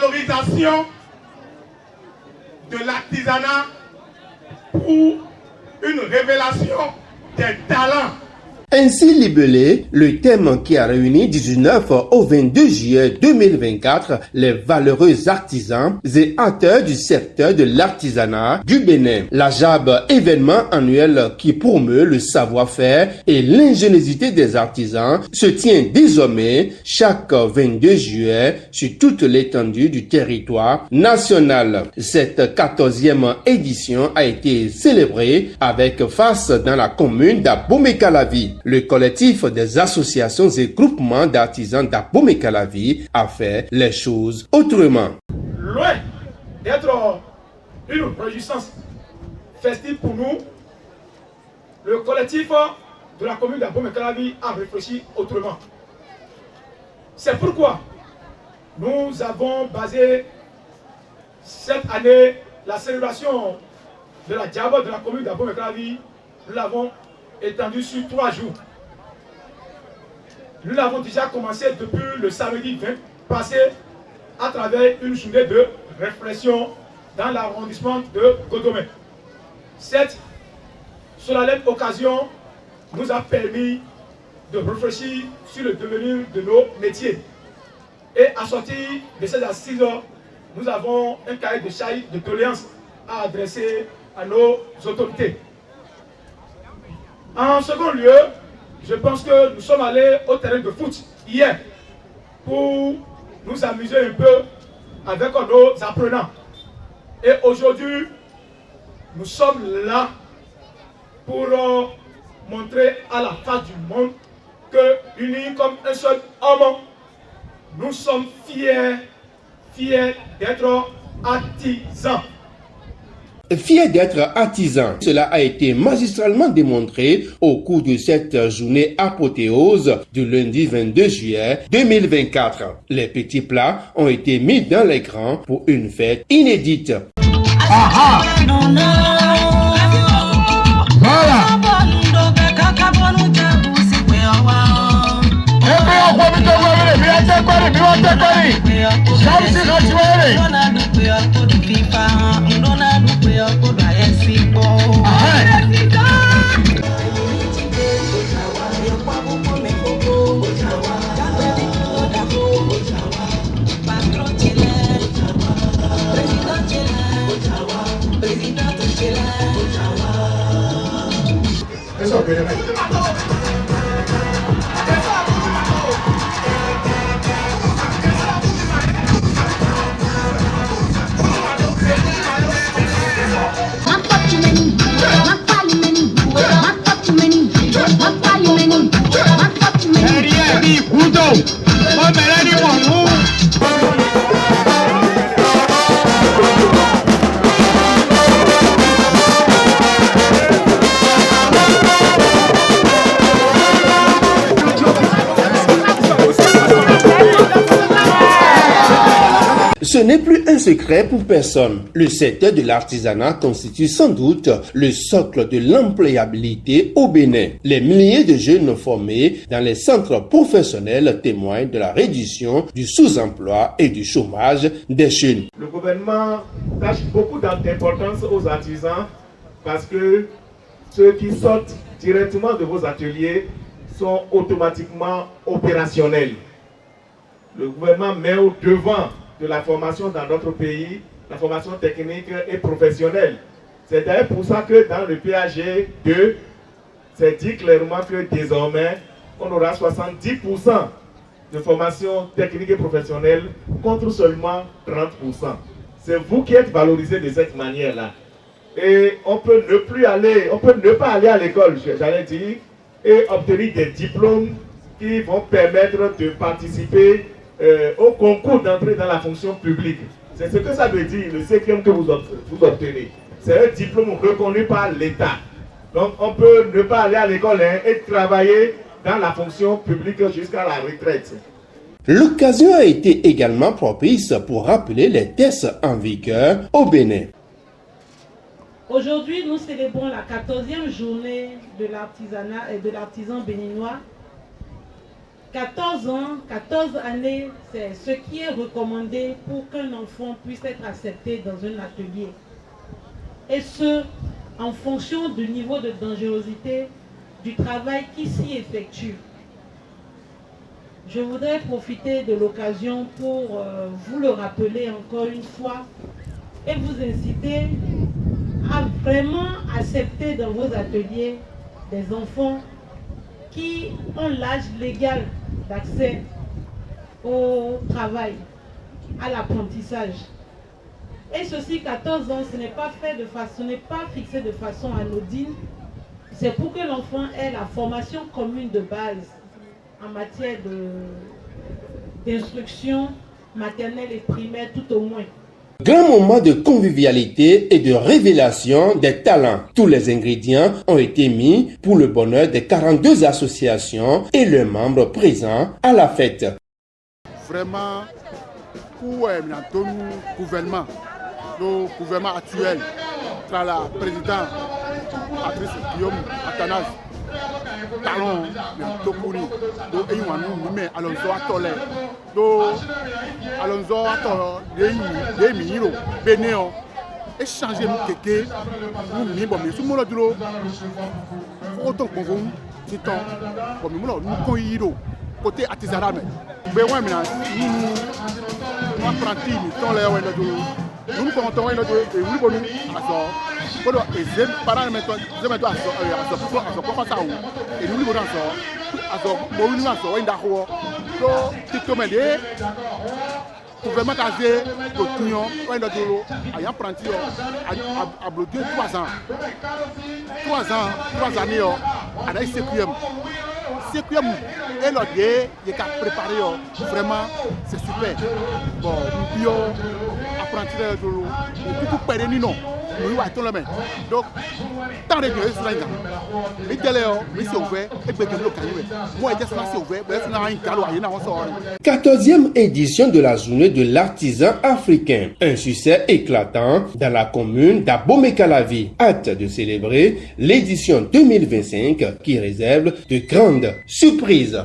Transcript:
valorisation de l'artisanat pour une révélation des talents. Ainsi libellé, le thème qui a réuni du 19 au 22 juillet 2024 les valeureux artisans et acteurs du secteur de l'artisanat du Bénin. La JAB, événement annuel qui promeut le savoir-faire et l'ingéniosité des artisans, se tient désormais chaque 22 juillet sur toute l'étendue du territoire national. Cette 14e édition a été célébrée avec face dans la commune d'Abomey-Calavi. Le collectif des associations et groupements d'artisans d'Abomey-Calavi a fait les choses autrement. Loin d'être une réjouissance festive pour nous, le collectif de la commune d'Abomey-Calavi a réfléchi autrement. C'est pourquoi nous avons basé cette année la célébration de la Diabo de la commune d'Abomey-Calavi. Nous l'avons étendu sur 3 jours. Nous l'avons déjà commencé depuis le samedi 20 passé à travers une journée de réflexion dans l'arrondissement de Godomé. Cette solennelle occasion nous a permis de réfléchir sur le devenir de nos métiers. Et à sortir de ces assises, nous avons un cahier de charges de doléances à adresser à nos autorités. En second lieu, je pense que nous sommes allés au terrain de foot hier pour nous amuser un peu avec nos apprenants. Et aujourd'hui, nous sommes là pour montrer à la face du monde que, unis comme un seul homme, nous sommes fiers d'être artisans. Fier d'être artisan, cela a été magistralement démontré au cours de cette journée apothéose du lundi 22 juillet 2024. Les petits plats ont été mis dans les grands pour une fête inédite. Aha! Voilà! Ce n'est plus un secret pour personne. Le secteur de l'artisanat constitue sans doute le socle de l'employabilité au Bénin. Les milliers de jeunes formés dans les centres professionnels témoignent de la réduction du sous-emploi et du chômage des jeunes. Le gouvernement attache beaucoup d'importance aux artisans parce que ceux qui sortent directement de vos ateliers sont automatiquement opérationnels. Le gouvernement met au devant de la formation dans notre pays, la formation technique et professionnelle. C'est d'ailleurs pour ça que dans le PAG 2, c'est dit clairement que désormais, on aura 70% de formation technique et professionnelle contre seulement 30%. C'est vous qui êtes valorisés de cette manière-là. Et on peut ne pas aller à l'école, j'allais dire, et obtenir des diplômes qui vont permettre de participer au concours d'entrée dans la fonction publique. C'est ce que ça veut dire, le CPM que vous obtenez. C'est un diplôme reconnu par l'État. Donc on peut ne pas aller à l'école et travailler dans la fonction publique jusqu'à la retraite. L'occasion a été également propice pour rappeler les tests en vigueur au Bénin. Aujourd'hui, nous célébrons la 14e journée de l'artisanat et de l'artisan béninois 14 ans, 14 années, c'est ce qui est recommandé pour qu'un enfant puisse être accepté dans un atelier. Et ce, en fonction du niveau de dangerosité du travail qui s'y effectue. Je voudrais profiter de l'occasion pour vous le rappeler encore une fois et vous inciter à vraiment accepter dans vos ateliers des enfants qui ont l'âge légal d'accès au travail, à l'apprentissage. Et ceci, 14 ans, ce n'est pas fixé de façon anodine. C'est pour que l'enfant ait la formation commune de base en matière d'instruction maternelle et primaire tout au moins. Grand moment de convivialité et de révélation des talents. Tous les ingrédients ont été mis pour le bonheur des 42 associations et leurs membres présents à la fête. Vraiment, pour le gouvernement actuel, la présidente Patrice Guillaume Athanase, talon Tokuri, Alonso Atole, Alonso Atole, Miro, Bénéon, échanger nous kéké, nous bon mais sous mon duro, autant qu'on vous, c'est temps, bon mais nous coïro, côté artisanal mais, besoin maintenant, nous apprentis, nous les ouais nous comptons et nous bon nous alors voilà et j'aime parler maintenant à ça et nous bon alors bon nous alors inda ko do to me de gouvernement casé l'opinion ouais dans dolo ayant apprenti a bloqué 3 années à la CQM et l'autre il est préparé vraiment c'est super bon nous apprenti de dolo tout perdre ni non nous va tout le même donc tant de choses là mais télé mais c'est ouvert et que le calme moi était là c'est ouvert mais là un calo y na on sort 14e édition de la journée de l'artisan africain, un succès éclatant dans la commune d'Abomey-Calavi. Hâte de célébrer l'édition 2025 qui réserve de grandes surprises.